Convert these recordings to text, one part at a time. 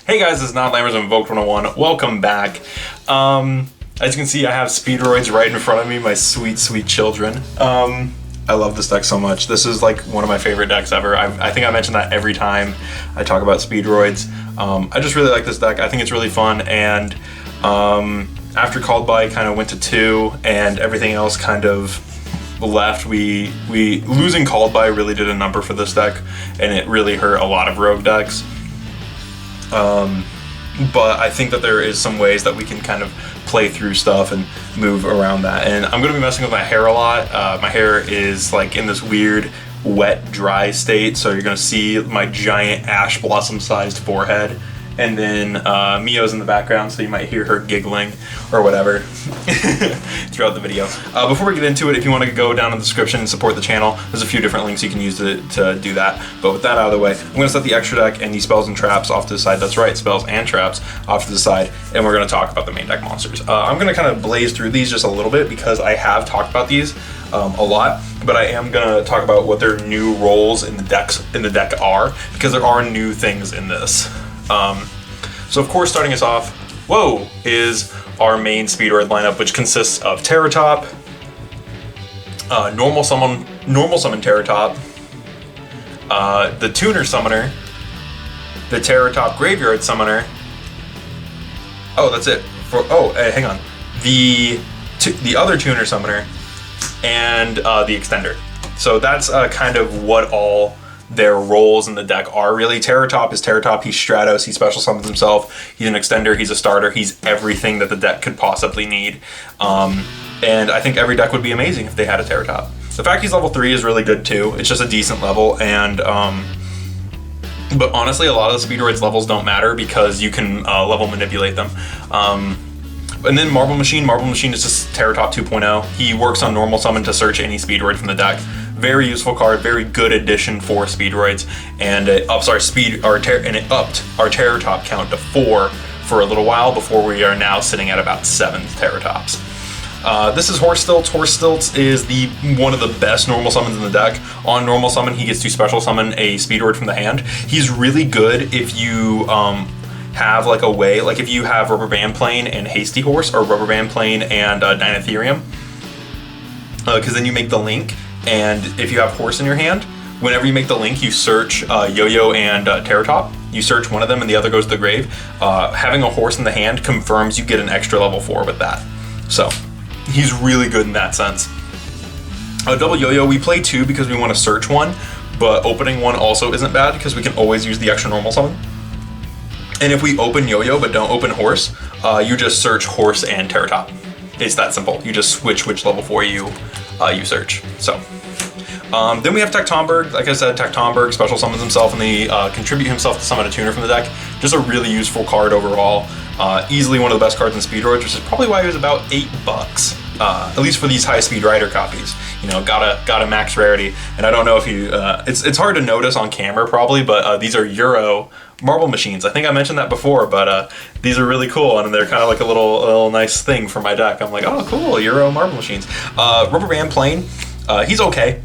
Hey guys, it's Not Lammers of Invoked 101. Welcome back. As you can see, I have Speedroids right in front of me, my sweet, sweet children. I love this deck so much. This is like one of my favorite decks ever. I think I mention that every time I talk about Speedroids. I just really like this deck. I think it's really fun, and after Called By kind of went to 2 and everything else kind of left, we losing Called By really did a number for this deck, and it really hurt a lot of rogue decks. But I think that there is some ways that we can kind of play through stuff and move around that. And I'm going to be messing with my hair a lot. My hair is like in this weird wet, dry state, so you're going to see my giant ash blossom sized forehead. And then Mio's in the background, so you might hear her giggling or whatever throughout the video. Before we get into it, if you want to go down in the description and support the channel, there's a few different links you can use to do that. But with that out of the way, I'm going to set the extra deck and the spells and traps off to the side. That's right, spells and traps off to the side, and we're going to talk about the main deck monsters. I'm going to kind of blaze through these just a little bit because I have talked about these a lot, but I am going to talk about what their new roles in the deck are, because there are new things in this. So of course, starting us off, is our main Speedroid lineup, which consists of Terratop, normal summon Terratop, the Tuner Summoner, the Terratop Graveyard Summoner. Oh, that's it. Hang on. The other Tuner Summoner, and the Extender. So that's kind of what all their roles in the deck are really. Terratop is Terratop. He's Stratos. He special summons himself. He's an extender. He's a starter. He's everything that the deck could possibly need. And I think every deck would be amazing if they had a Terratop. The fact he's level 3 is really good too. It's just a decent level, and but honestly, a lot of the Speedroids levels don't matter because you can level manipulate them. And then Marble Machine. Marble Machine is just Terratop 2.0. He works on normal summon to search any Speedroid from the deck. Very useful card, very good addition for Speedroids, and it upped our Terratop count to 4 for a little while before we are now sitting at about 7 Terratops. This is Horse Stilts. Horse Stilts is one of the best normal summons in the deck. On normal summon, he gets to special summon a Speedroid from the hand. He's really good if you have like a way, like if you have Rubber Band Plane and Hasty Horse, or Rubber Band Plane and Dinotherium, because then you make the link. And if you have Horse in your hand, whenever you make the link, you search Yo-Yo and Terratop. You search one of them and the other goes to the grave. Having a Horse in the hand confirms you get an extra level 4 with that. So he's really good in that sense. Double Yo-Yo, we play 2 because we want to search one, but opening one also isn't bad because we can always use the extra normal summon. And if we open Yo-Yo but don't open Horse, you just search Horse and Terratop. It's that simple. You just switch which level 4 you search. So then we have Tectomberg. Like I said, Tectomberg special summons himself and they contribute himself to summon a tuner from the deck. Just a really useful card overall. Easily one of the best cards in Speedroids, which is probably why he was about $8. At least for these high speed rider copies. You know, got a max rarity. And I don't know if you it's hard to notice on camera probably, but these are Euro Marble Machines. I think I mentioned that before, but these are really cool, and they're kind of like a little nice thing for my deck. I'm like, oh cool, Euro Marble Machines. Rubber Band Plane, he's okay.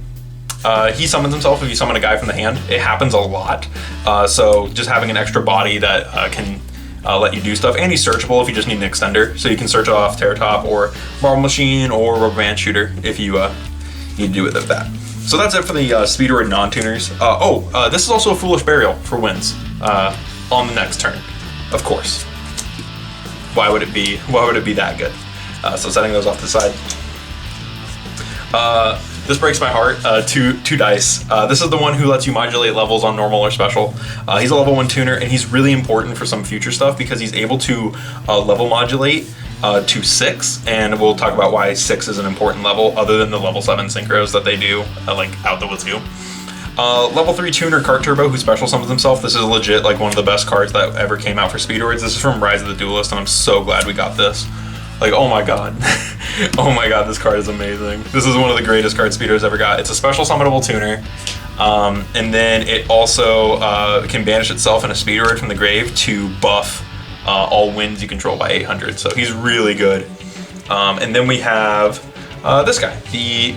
He summons himself if you summon a guy from the hand. It happens a lot. So just having an extra body that can let you do stuff, and he's searchable if you just need an extender. So you can search off Terratop or Marble Machine or Rubber Band Shooter if you need to do it with that. So that's it for the Speedroid non-tuners. This is also a Foolish Burial for wins on the next turn, of course. Why would it be that good? So setting those off to the side. This breaks my heart. Two dice. This is the one who lets you modulate levels on normal or special. He's a level 1 tuner, and he's really important for some future stuff because he's able to level modulate to 6, and we'll talk about why 6 is an important level other than the level 7 synchros that they do, like out the wazoo. Level 3 tuner Cart Turbo, who special summons himself. This is legit like one of the best cards that ever came out for Speedroids. This is from Rise of the Duelist, and I'm so glad we got this. Like, oh my god. Oh my god, this card is amazing. This is one of the greatest cards Speedroids ever got. It's a special summonable tuner. And then it also can banish itself in a Speedroid from the grave to buff all winds you control by 800. So he's really good. And then we have this guy, the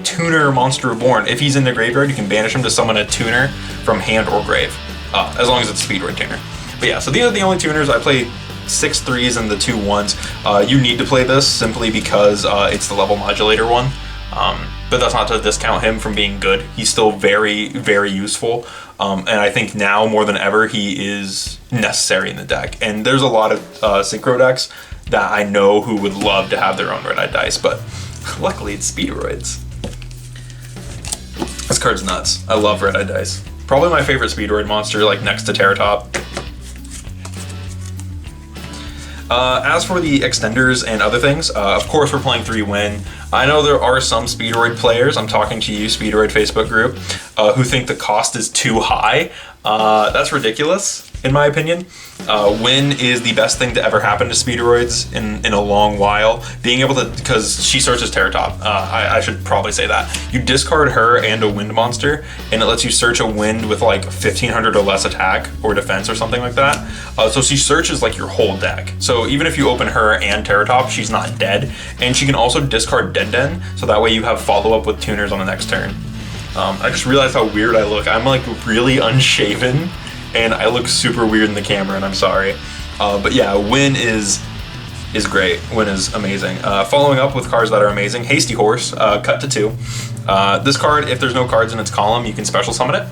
Tuner Monster Reborn. If he's in the graveyard, you can banish him to summon a Tuner from hand or grave, as long as it's Speedroid Tuner. But yeah, so these are the only tuners. I play 6 3s and the 2 1s. You need to play this simply because it's the level modulator one. But that's not to discount him from being good. He's still very, very useful. And I think now more than ever, he is necessary in the deck. And there's a lot of synchro decks that I know who would love to have their own red-eyed dice, but luckily it's Speedroids. This card's nuts. I love red-eyed dice. Probably my favorite Speedroid monster, like next to Terratop. As for the extenders and other things, of course we're playing 3-win. I know there are some Speedroid players, I'm talking to you, Speedroid Facebook group, who think the cost is too high. That's ridiculous, in my opinion. Win is the best thing to ever happen to Speedroids in a long while. Being able to, because she searches Terratop, I should probably say that. You discard her and a wind monster, and it lets you search a wind with like 1500 or less attack or defense or something like that. So she searches like your whole deck. So even if you open her and Terratop, she's not dead. And she can also discard Den, so that way you have follow-up with tuners on the next turn. I just realized how weird I look. I'm like really unshaven, and I look super weird in the camera, and I'm sorry. But yeah, Win is great. Win is amazing. Following up with cards that are amazing, Hasty Horse, cut to 2. This card, if there's no cards in its column, you can special summon it.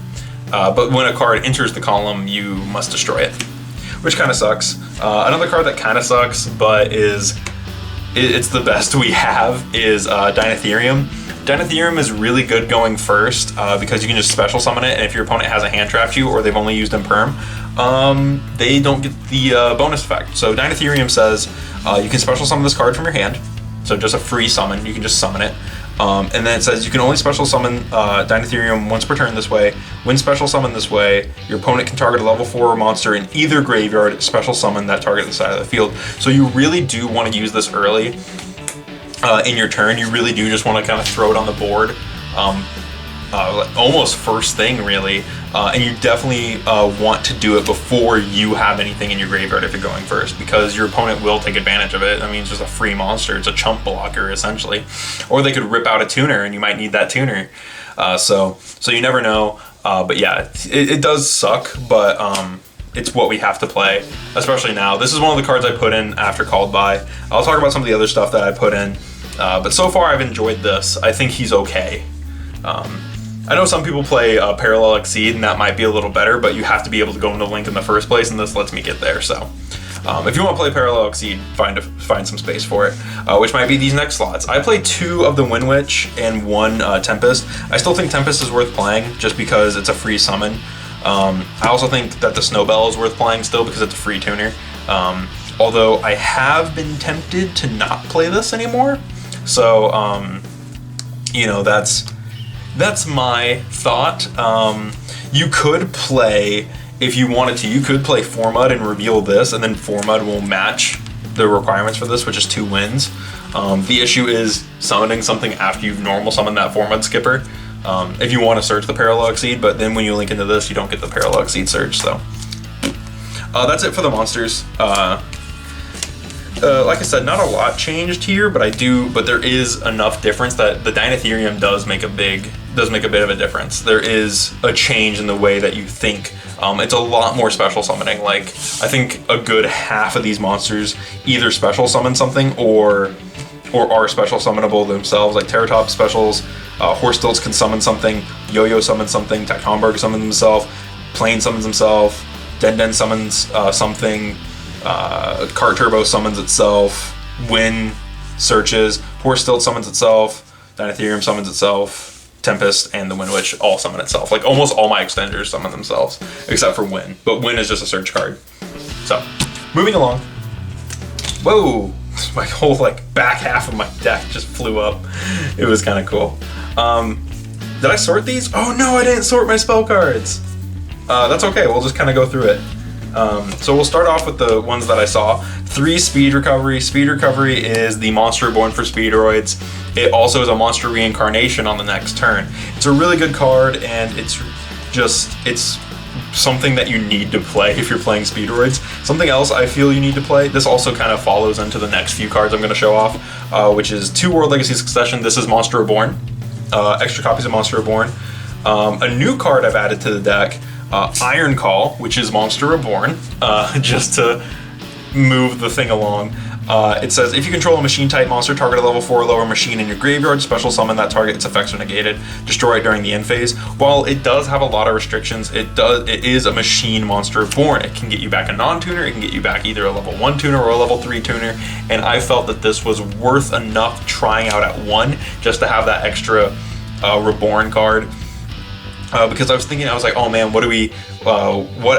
But when a card enters the column, you must destroy it, which kind of sucks. Another card that kind of sucks, but it's the best we have, is Dinotherium. Dinotherium is really good going first because you can just special summon it, and if your opponent has a hand trapped you or they've only used Imperm, they don't get the bonus effect. So Dinotherium says you can special summon this card from your hand, so just a free summon, you can just summon it. And then it says you can only special summon Dinotherium once per turn this way. When special summon this way, your opponent can target a level 4 monster in either graveyard, special summon that target at the side of the field. So you really do want to use this early in your turn. You really do just want to kind of throw it on the board, almost first thing really. And you definitely want to do it before you have anything in your graveyard if you're going first, because your opponent will take advantage of it. I mean, it's just a free monster. It's a chump blocker essentially. Or they could rip out a tuner and you might need that tuner. So you never know. But yeah, it does suck, but it's what we have to play, especially now. This is one of the cards I put in after Called By. I'll talk about some of the other stuff that I put in. But so far I've enjoyed this. I think he's okay. I know some people play Parallel Exceed, and that might be a little better, but you have to be able to go into Link in the first place, and this lets me get there. So if you want to play Parallel Exceed, find some space for it, which might be these next slots. I played 2 of the Wind Witch and 1 Tempest. I still think Tempest is worth playing just because it's a free summon. I also think that the Snowbell is worth playing still because it's a free tuner. Although I have been tempted to not play this anymore. So, you know, that's my thought. You could play, if you wanted to, you could play Formud and reveal this, and then Formud will match the requirements for this, which is 2 wins. The issue is summoning something after you've normal summoned that Formud skipper. If you want to search the Parallel Exceed, but then when you link into this, you don't get the Parallel Exceed search. So that's it for the monsters. Like I said, not a lot changed here, but there is enough difference that the Dinotherium does make a bit of a difference. There is a change in the way that you think. It's a lot more special summoning. Like, I think a good half of these monsters either special summon something or are special summonable themselves, like Terratop specials. Horstilts can summon something, Yo-Yo summons something, Tactomberg summons himself, Plane summons himself, Den summons something, Cart Turbo summons itself, Win searches, Horstilt summons itself, Dinotherium summons itself, Tempest and the Wind Witch all summon itself. Like, almost all my extenders summon themselves, except for Win. But Win is just a search card. So, moving along. Whoa! My whole back half of my deck just flew up. It was kind of cool. Did I sort these? Oh no, I didn't sort my spell cards. That's okay, we'll just kind of go through it. So we'll start off with the ones that I saw. 3 Speed Recovery. Speed Recovery is the monster reborn for Speedroids. It also is a monster reincarnation on the next turn. It's a really good card, and it's something that you need to play if you're playing Speedroids. Something else I feel you need to play, this also kind of follows into the next few cards I'm going to show off, which is 2 World Legacy Succession. This is Monster Reborn. Extra copies of Monster Reborn. A new card I've added to the deck, Iron Call, which is Monster Reborn, just to move the thing along. It says, if you control a machine-type monster, target a level 4 or lower machine in your graveyard, special summon that target, its effects are negated, destroy it during the end phase. While it does have a lot of restrictions, it is a machine monster born. It can get you back a non-tuner, it can get you back either a level 1 tuner or a level 3 tuner, and I felt that this was worth enough trying out at 1 just to have that extra Reborn card. Because I was like, oh man, what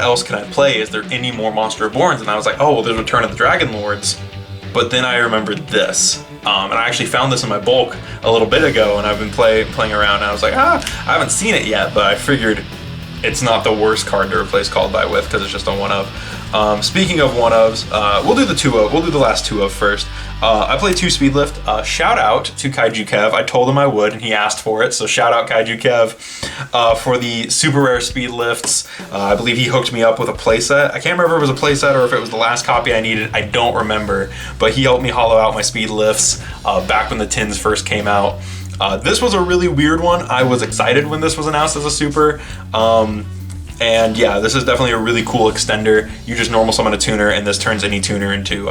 else can I play? Is there any more Monster Reborns? And I was like, oh, well, there's Return of the Dragon Lords. But then I remembered this, and I actually found this in my bulk a little bit ago, and I've been playing around, and I was like, I haven't seen it yet, but I figured it's not the worst card to replace Called By with, because it's just a 1-of. Speaking of 1-ofs, we'll do the 2-of. We'll do the last 2-of first. I played 2 Speed Lift. Shout out to Kaiju Kev. I told him I would, and he asked for it, so shout out Kaiju Kev for the super rare Speed Lifts. I believe he hooked me up with a playset. I can't remember if it was a playset or if it was the last copy I needed. I don't remember, but he helped me hollow out my Speed Lifts back when the tins first came out. This was a really weird one. I was excited when this was announced as a super. And yeah, this is definitely a really cool extender. You just normal summon a tuner, and this turns any tuner into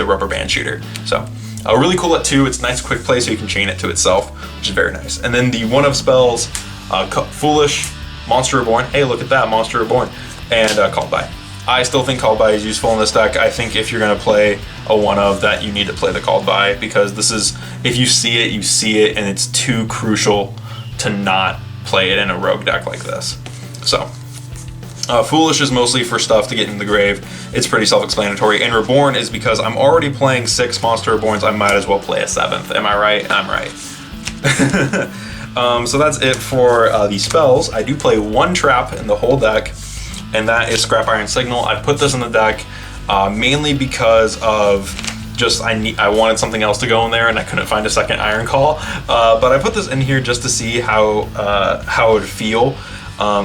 Rubber Band Shooter. So really cool at 2. It's nice quick play, so you can chain it to itself, which is very nice. And then the 1-of spells, Foolish, Monster Reborn. Hey, look at that, Monster Reborn, and Called By. I still think Called By is useful in this deck. I think if you're gonna play a 1-of, that you need to play the Called By, because this is, if you see it, you see it, and it's too crucial to not play it in a rogue deck like this. So. Foolish is mostly for stuff to get in the grave. It's pretty self-explanatory. And Reborn is because I'm already playing 6 Monster Reborns. I might as well play a 7th. Am I right? I'm right. So that's it for the spells. I do play 1 trap in the whole deck, and that is Scrap Iron Signal. I put this in the deck mainly because of just I wanted something else to go in there, and I couldn't find a second Iron Call. But I put this in here just to see how it would feel.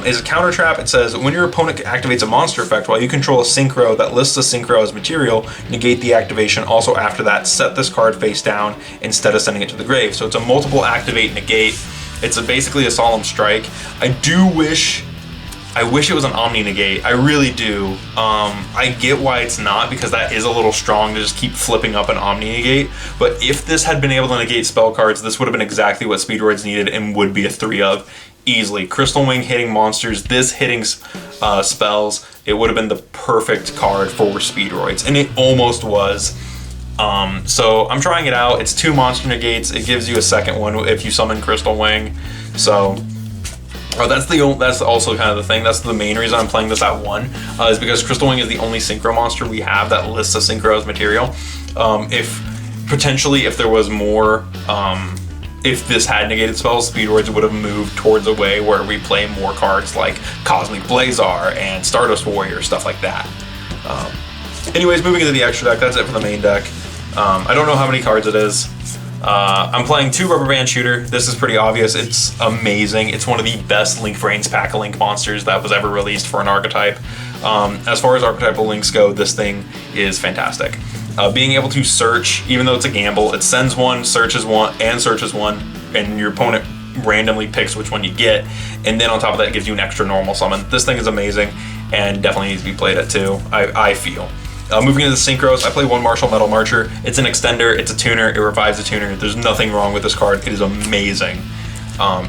Is a counter trap. It says, when your opponent activates a monster effect while you control a synchro that lists the synchro as material, negate the activation. Also after that, set this card face down instead of sending it to the grave. So it's a multiple activate negate. It's basically a solemn strike. I wish it was an Omni negate. I really do. I get why it's not, because that is a little strong to just keep flipping up an Omni negate. But if this had been able to negate spell cards, this would have been exactly what Speedroids needed and would be a 3-of. Easily. Crystal Wing hitting monsters, this hitting spells, it would have been the perfect card for Speedroids, and it almost was. So I'm trying it out. It's 2 monster negates. It gives you a second one if you summon Crystal Wing. So that's also kind of the thing. That's the main reason I'm playing this at 1, is because Crystal Wing is the only synchro monster we have that lists a synchro as material. If there was more, if this had negated spells, Speedroids would have moved towards a way where we play more cards like Cosmic Blazar and Stardust Warrior, stuff like that. Anyways, moving into the extra deck, that's it for the main deck. I don't know how many cards it is. I'm playing 2 Rubber Band Shooter. This is pretty obvious. It's amazing. It's one of the best Link Brains Pack-a-Link monsters that was ever released for an archetype. As far as archetypal links go, this thing is fantastic. Being able to search, even though it's a gamble, it sends 1, searches 1, and searches 1, and your opponent randomly picks which one you get, and then on top of that it gives you an extra normal summon. This thing is amazing and definitely needs to be played at 2, I feel. Moving into the synchros, I play 1 Martial Metal Marcher. It's an extender, it's a tuner, it revives a tuner. There's nothing wrong with this card. It is amazing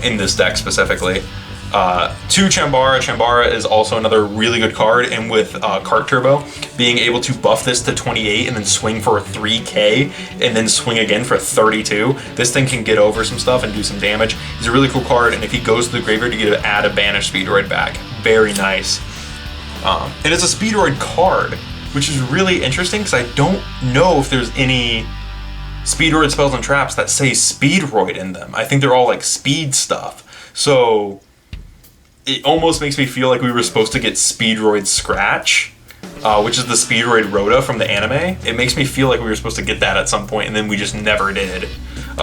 in this deck specifically. 2 Chambara. Chambara is also another really good card, and with Cart Turbo, being able to buff this to 28 and then swing for 3k and then swing again for 32, this thing can get over some stuff and do some damage. He's a really cool card, and if he goes to the graveyard, you get to add a banished Speedroid back. Very nice. And it's a Speedroid card, which is really interesting because I don't know if there's any Speedroid spells and traps that say Speedroid in them. I think they're all like speed stuff. So it almost makes me feel like we were supposed to get Speedroid Scratch, which is the Speedroid Rhoda from the anime. It makes me feel like we were supposed to get that at some point, and then we just never did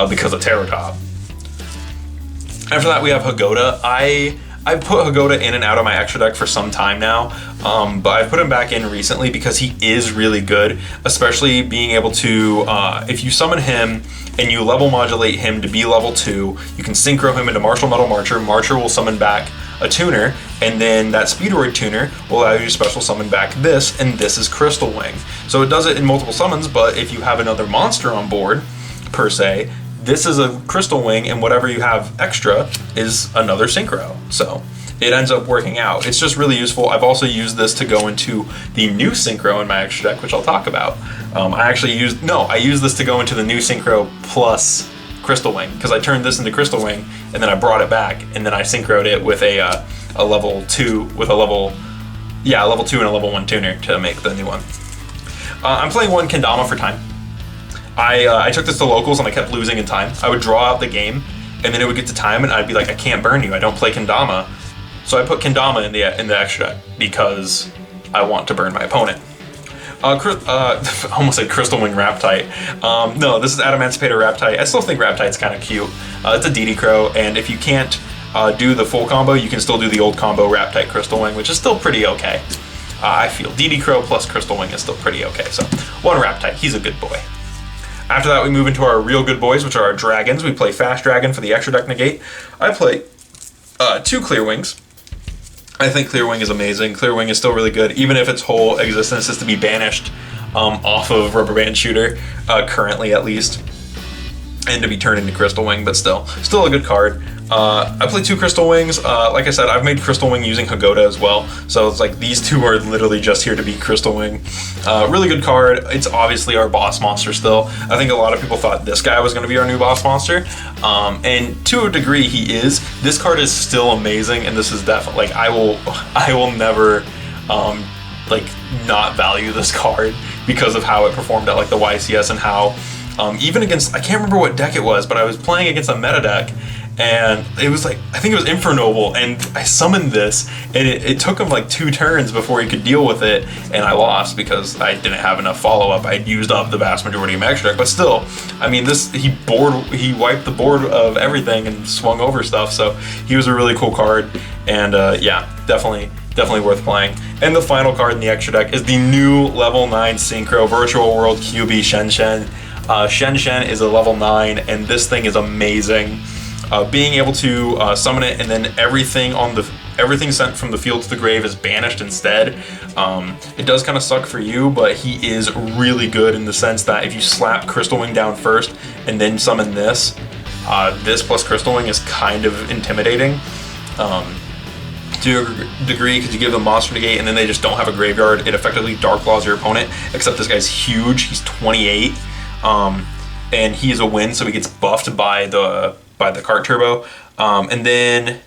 because of Terror Top. After that, we have Hagoda. I've put Hagoda in and out of my extra deck for some time now, but I've put him back in recently because he is really good, especially being able to, if you summon him and you level modulate him to be level 2, you can synchro him into Martial Metal Marcher. Marcher will summon back a tuner, and then that Speedroid tuner will allow you to special summon back this, and this is Crystal Wing. So it does it in multiple summons, but if you have another monster on board, per se, this is a Crystal Wing, and whatever you have extra is another synchro. So it ends up working out. It's just really useful. I've also used this to go into the new synchro in my extra deck, which I'll talk about. I used this to go into the new synchro plus Crystal Wing, because I turned this into Crystal Wing, and then I brought it back, and then I synchroed it with a level 2, with a level 2 and a level 1 tuner to make the new one. I'm playing one Kendama for time. I took this to locals and I kept losing in time. I would draw out the game, and then it would get to time, and I'd be like, I can't burn you. I don't play Kendama. So I put Kendama in the extra deck because I want to burn my opponent. Almost said Crystal Wing Raptite. No, this is Adamancipator Raptite. I still think Raptite's kind of cute. It's a DD Crow, and if you can't do the full combo, you can still do the old combo Raptite Crystal Wing, which is still pretty okay. I feel DD Crow plus Crystal Wing is still pretty okay. So one Raptite, he's a good boy. After that, we move into our real good boys, which are our dragons. We play Fast Dragon for the extra deck negate. I play 2 Clear Wings. I think Clear Wing is amazing. Clear Wing is still really good, even if its whole existence is to be banished off of Rubber Band Shooter, currently at least, and to be turned into Crystal Wing, but still a good card. I play 2 Crystal Wings. Like I said, I've made Crystal Wing using Hagoda as well, so it's like these 2 are literally just here to be Crystal Wing. Really good card. It's obviously our boss monster still. I think a lot of people thought this guy was going to be our new boss monster, and to a degree he is. This card is still amazing, and this is definitely, like, I will never like not value this card because of how it performed at like the YCS, and how even against, I can't remember what deck it was, but I was playing against a meta deck, and it was like, I think it was Infernoble, and I summoned this, and it took him like 2 turns before he could deal with it, and I lost because I didn't have enough follow-up. I used up the vast majority of my extra deck, but still, I mean, he wiped the board of everything and swung over stuff, so he was a really cool card, and yeah, definitely worth playing. And the final card in the extra deck is the new level 9 Synchro Virtual World QB Shen Shen. Shen Shen is a level 9, and this thing is amazing. Being able to summon it, and then everything sent from the field to the grave is banished instead. It does kind of suck for you, but he is really good in the sense that if you slap Crystal Wing down first and then summon this, this plus Crystal Wing is kind of intimidating. To a degree, because you give them monster negate and then they just don't have a graveyard, it effectively Dark Claws your opponent, except this guy's huge. He's 28, and he is a win, so he gets buffed by the card turbo. And then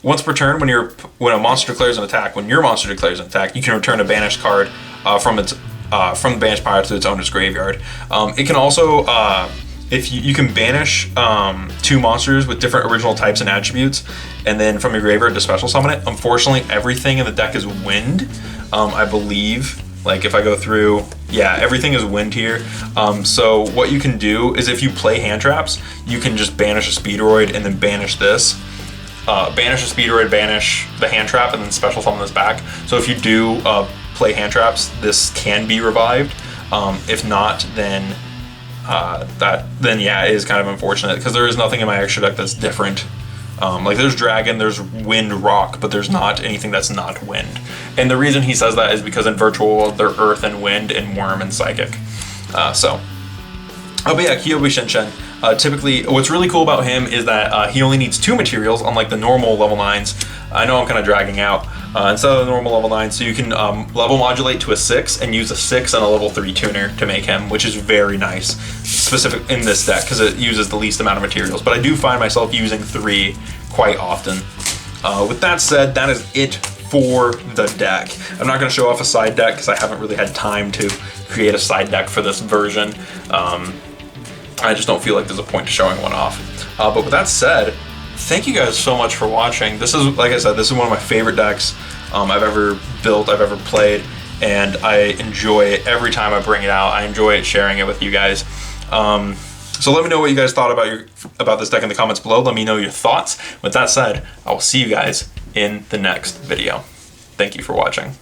once per turn, when a monster declares an attack, when your monster declares an attack, you can return a banished card from the banished pile to its owner's graveyard. It can also if you can banish 2 monsters with different original types and attributes, and then from your graveyard to special summon it. Unfortunately, everything in the deck is wind, I believe. Like if I go through, yeah, everything is wind here. So what you can do is if you play hand traps, you can just banish a Speedroid and then banish this. Banish a Speedroid, banish the hand trap, and then special summon this back. So if you do play hand traps, this can be revived. If not, then yeah, it is kind of unfortunate because there is nothing in my extra deck that's different. Like there's Dragon, there's Wind, Rock, but there's not anything that's not Wind. And the reason he says that is because in Virtual World, they're Earth and Wind and Worm and Psychic. But yeah, Kyobi Shen Shen. Typically, what's really cool about him is that he only needs 2 materials, unlike the normal level 9s. I know I'm kind of dragging out. Instead of the normal level 9, so you can level modulate to a 6 and use a 6 and a level 3 tuner to make him, which is very nice, specific in this deck, because it uses the least amount of materials. But I do find myself using 3 quite often. With that said, that is it for the deck. I'm not going to show off a side deck because I haven't really had time to create a side deck for this version. I just don't feel like there's a point to showing one off. But with that said, thank you guys so much for watching. This is, like I said, this is one of my favorite decks I've ever built, I've ever played, and I enjoy it every time I bring it out. I enjoy it sharing it with you guys. So let me know what you guys thought about this deck in the comments below. Let me know your thoughts. With that said, I will see you guys in the next video. Thank you for watching.